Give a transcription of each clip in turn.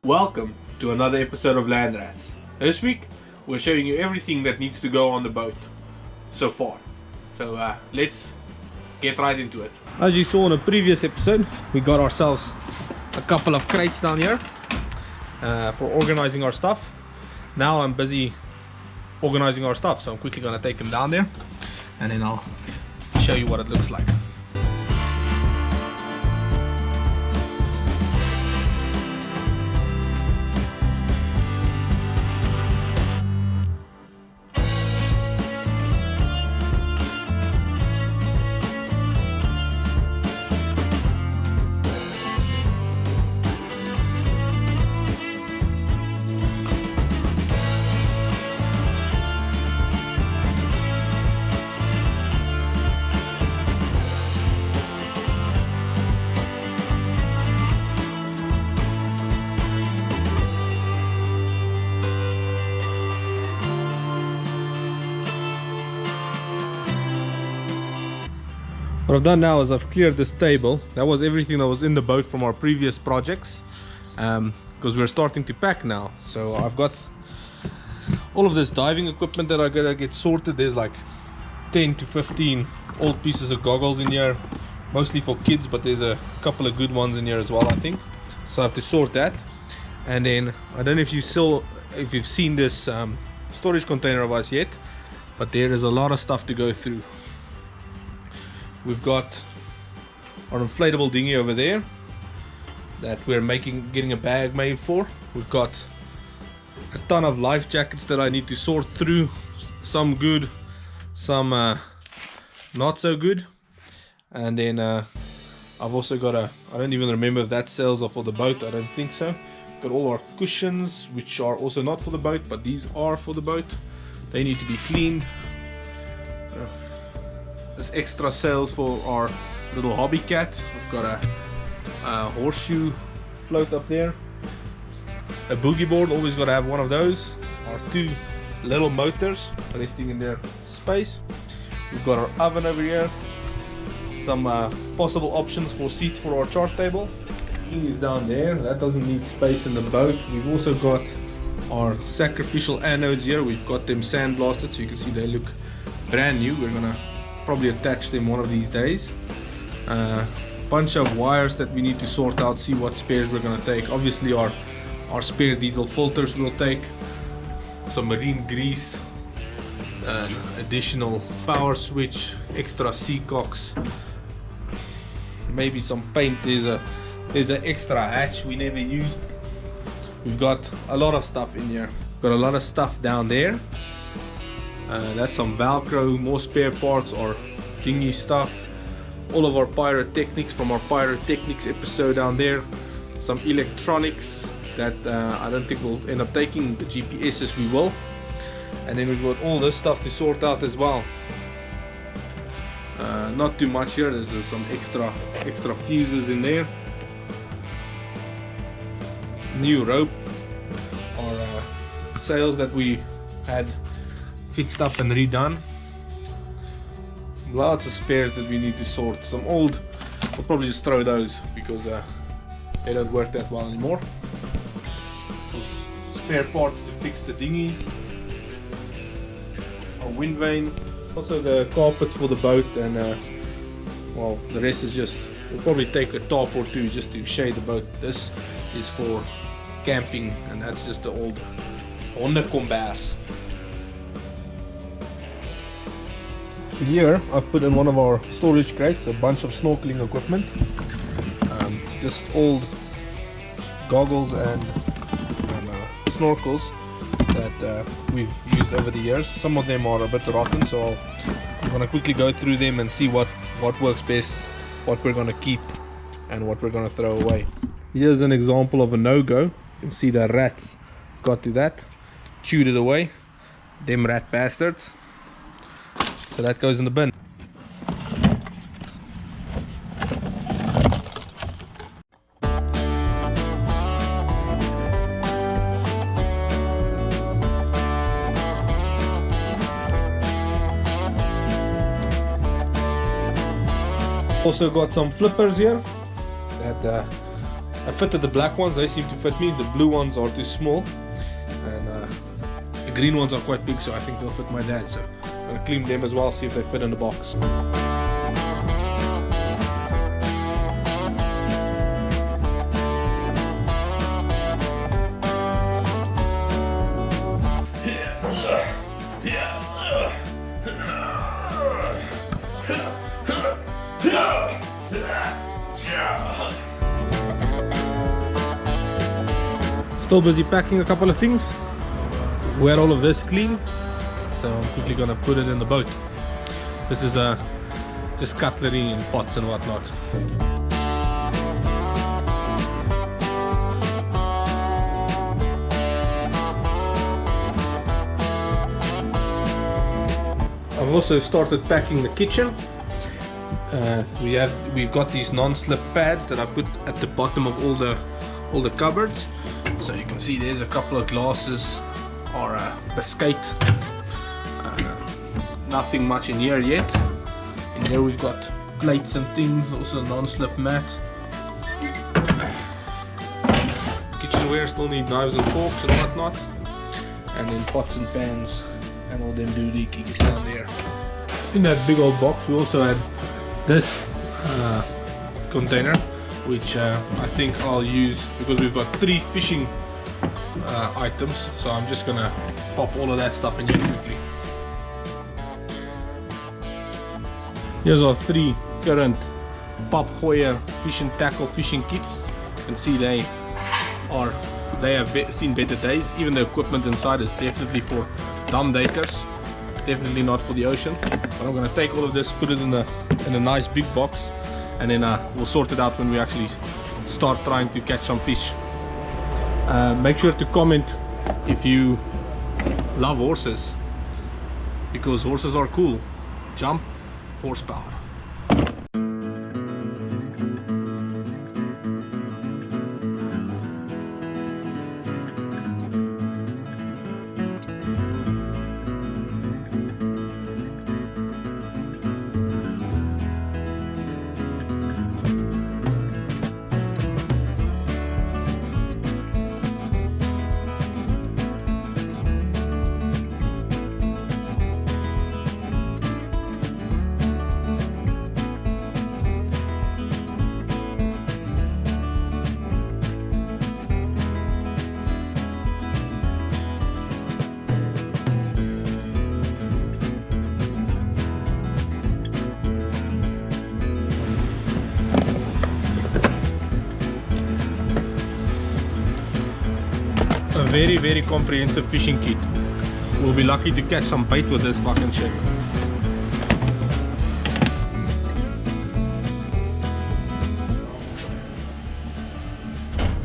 Welcome to another episode of Land Rats. This week we're showing you everything that needs to go on the boat so far. So let's get right into it. As you saw in a previous episode, we got ourselves a couple of crates down here for organizing our stuff. Now I'm busy organizing our stuff, so I'm quickly gonna take them down there and then I'll show you what it looks like. What I've done now is I've cleared this table. That was everything that was in the boat from our previous projects, because we're starting to pack now. So I've got all of this diving equipment that I gotta get sorted. There's like 10 to 15 old pieces of goggles in here, mostly for kids, but there's a couple of good ones in here as well, I think. So I have to sort that. And then I don't know if you've seen this storage container of us yet, but there is a lot of stuff to go through. We've got our inflatable dinghy over there that we're getting a bag made for. We've got a ton of life jackets that I need to sort through. Some good, some not so good. And then I've also got I don't even remember if that sails are for the boat. I don't think so. Got all our cushions, which are also not for the boat, but these are for the boat. They need to be cleaned. There's extra sails for our little hobby cat. We've got a horseshoe float up there. A boogie board, always got to have one of those. Our two little motors resting in their space. We've got our oven over here. Some possible options for seats for our chart table. Is down there. That doesn't need space in the boat. We've also got our sacrificial anodes here. We've got them sandblasted, so you can see they look brand new. We're gonna probably attach them one of these days. Bunch of wires that we need to sort out, see what spares we're gonna take. Obviously our spare diesel filters we'll take, some marine grease, additional power switch, extra seacocks, maybe some paint. There's an extra hatch we never used. We've got a lot of stuff in here. Got a lot of stuff down there. That's some Velcro, more spare parts or dinghy stuff. All of our pyrotechnics from our pyrotechnics episode down there. Some electronics that I don't think we'll end up taking. The GPSs we will. And then we've got all this stuff to sort out as well. Not too much here. There's some extra fuses in there. New rope or sails that we had fixed up and redone. Lots of spares that we need to sort. Some old, we'll probably just throw those because they don't work that well anymore. Those spare parts to fix the dinghies. Our wind vane. Also the carpets for the boat, and well, the rest is just, we'll probably take a tarp or two just to shade the boat. This is for camping, and that's just the old hondenkombers. Here I've put in one of our storage crates a bunch of snorkeling equipment, just old goggles and snorkels that we've used over the years. Some of them are a bit rotten, so I'm gonna quickly go through them and see what works best, what we're gonna keep and what we're gonna throw away. Here's an example of a no-go. You can see the rats got to that, chewed it away, them rat bastards. So that goes in the bin. Also got some flippers here that I fitted the black ones, they seem to fit me. The blue ones are too small, and the green ones are quite big, so I think they'll fit my dad. So I'm gonna clean them as well, see if they fit in the box. Still busy packing a couple of things. We had all of this clean, so I'm quickly gonna put it in the boat. This is just cutlery and pots and whatnot. I've also started packing the kitchen. We've got these non-slip pads that I put at the bottom of all the cupboards. So you can see there's a couple of glasses or a biscuit. Nothing much in here yet. In here we've got plates and things, also a non-slip mat. Kitchenware still need knives and forks and whatnot. And then pots and pans and all them doohickeys down there. In that big old box we also had this container, which I think I'll use because we've got 3 fishing items, so I'm just gonna pop all of that stuff in here quickly. Here's our 3 current Pop Hoyer fish and tackle fishing kits. You can see they have seen better days. Even the equipment inside is definitely for dam daters, definitely not for the ocean. But I'm gonna take all of this, put it in a nice big box, and then we'll sort it out when we actually start trying to catch some fish. Make sure to comment if you love horses, because horses are cool. Jump, horsepower. A very, very comprehensive fishing kit. We'll be lucky to catch some bait with this fucking shit.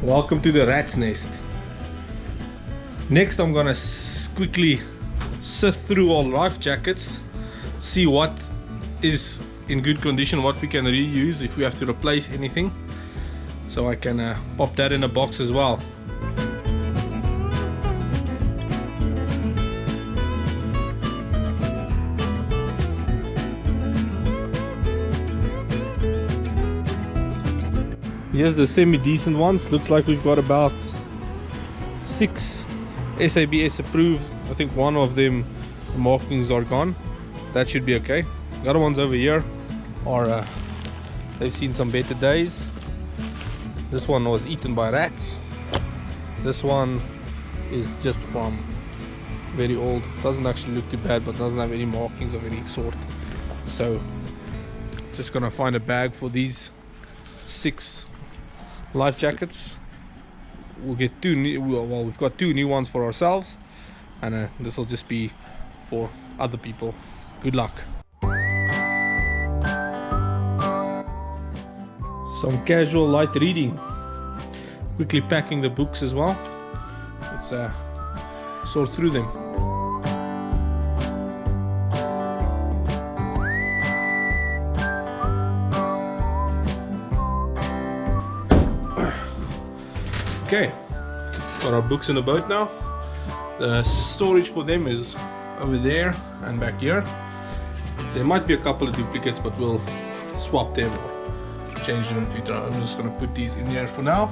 Welcome to the rat's nest. Next I'm gonna quickly sift through all life jackets, see what is in good condition, what we can reuse if we have to replace anything, so I can pop that in a box as well. Here's the semi-decent ones. Looks like we've got about 6 SABS approved. I think one of them, the markings are gone. That should be okay. The other ones over here are they've seen some better days. This one was eaten by rats. This one is just from very old. Doesn't actually look too bad, but doesn't have any markings of any sort. So just gonna find a bag for these 6 life jackets. We'll get 2 new, well, we've got 2 new ones for ourselves, and this will just be for other people. Good luck. Some casual light reading. Quickly packing the books as well. Let's sort through them. Okay, got our books in the boat now. The storage for them is over there and back here. There might be a couple of duplicates, but we'll swap them or change them in the future. I'm just gonna put these in here for now.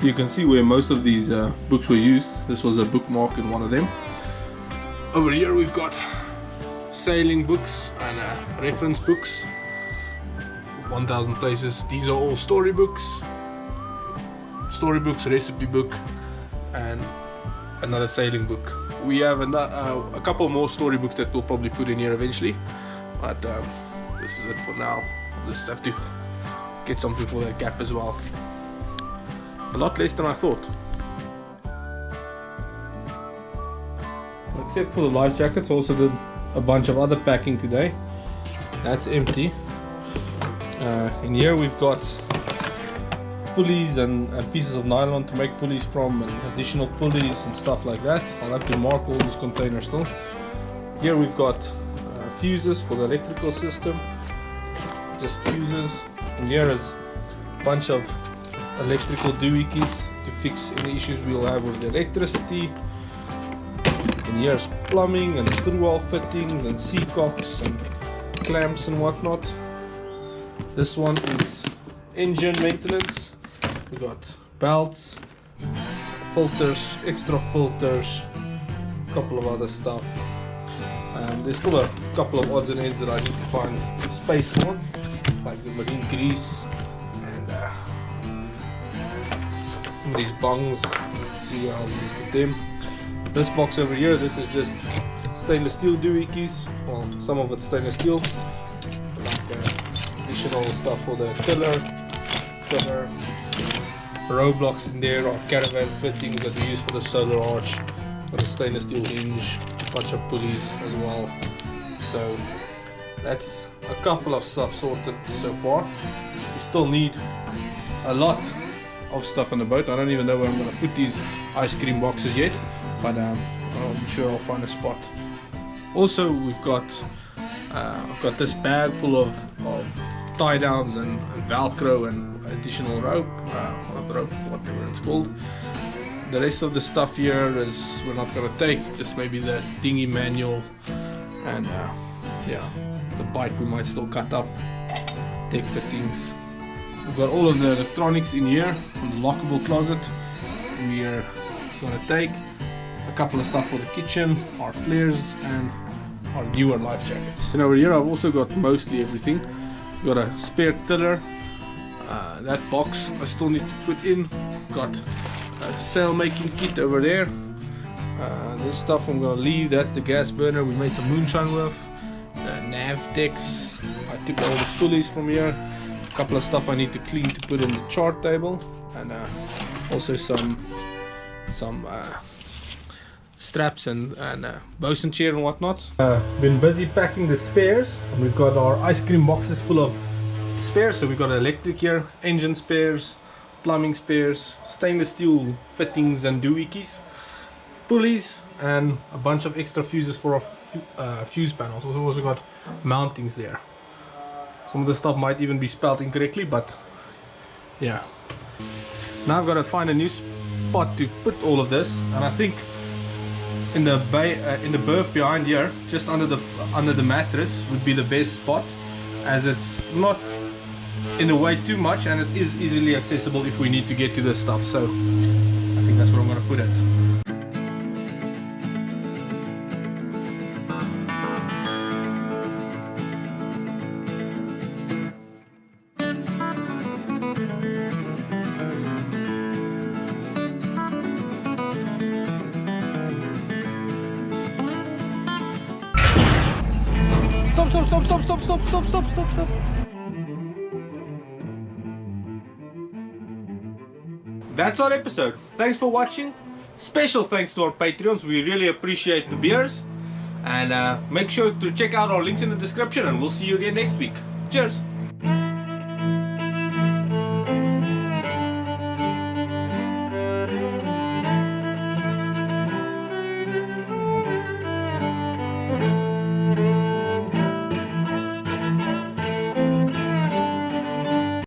You can see where most of these books were used. This was a bookmark in one of them. Over here we've got sailing books and reference books. 1000 places. These are all storybooks, recipe book, and another sailing book. We have a couple more storybooks that we'll probably put in here eventually, but this is it for now. We'll just have to get something for that gap as well. A lot less than I thought. Except for the life jackets, also did a bunch of other packing today. That's empty. In here we've got pulleys and pieces of nylon to make pulleys from, and additional pulleys and stuff like that. I'll have to mark all these containers still. Here we've got fuses for the electrical system, just fuses. And here is a bunch of electrical doohickeys to fix any issues we'll have with the electricity. And here's plumbing and through-wall fittings and seacocks and clamps and whatnot. This one is engine maintenance. We got belts, filters, extra filters, a couple of other stuff. There's still a couple of odds and ends that I need to find space for, like the marine grease and some of these bungs. Let's see where I'll put them. This box over here, this is just stainless steel doohickeys. Well, some of it's stainless steel. Like additional stuff for the tiller, row blocks in there, or caravan fittings that we use for the solar arch, for the stainless steel hinge, a bunch of pulleys as well. So that's a couple of stuff sorted so far. We still need a lot of stuff on the boat. I don't even know where I'm going to put these ice cream boxes yet, but I'm sure I'll find a spot. Also, we've got I've got this bag full of tie downs and velcro and additional rope, not rope, whatever it's called. The rest of the stuff here is we're not going to take, just maybe the dinghy manual and yeah, the bike we might still cut up, take fittings. We've got all of the electronics in here from the lockable closet. We're going to take a couple of stuff for the kitchen, our flares and our newer life jackets. And over here I've also got mostly everything. We've got a spare tiller, that box I still need to put in. I've got a sail making kit over there. This stuff I'm going to leave, that's the gas burner we made some moonshine with. Nav decks, I took all the pulleys from here. A couple of stuff I need to clean to put in the chart table, and also some straps and bosun chair and whatnot. Been busy packing the spares. We've got our ice cream boxes full of spares. So we've got electric here, engine spares, plumbing spares, stainless steel fittings and doohickeys, pulleys, and a bunch of extra fuses for our fuse panels. We've also got mountings there. Some of the stuff might even be spelled incorrectly, but yeah. Now I've got to find a new spot to put all of this, and I think in the berth behind here, just under the mattress, would be the best spot, as it's not in the way too much and it is easily accessible if we need to get to this stuff. So I think that's where I'm going to put it. Stop. That's our episode. Thanks for watching. Special thanks to our Patreons. We really appreciate the beers. And make sure to check out our links in the description, and we'll see you again next week. Cheers.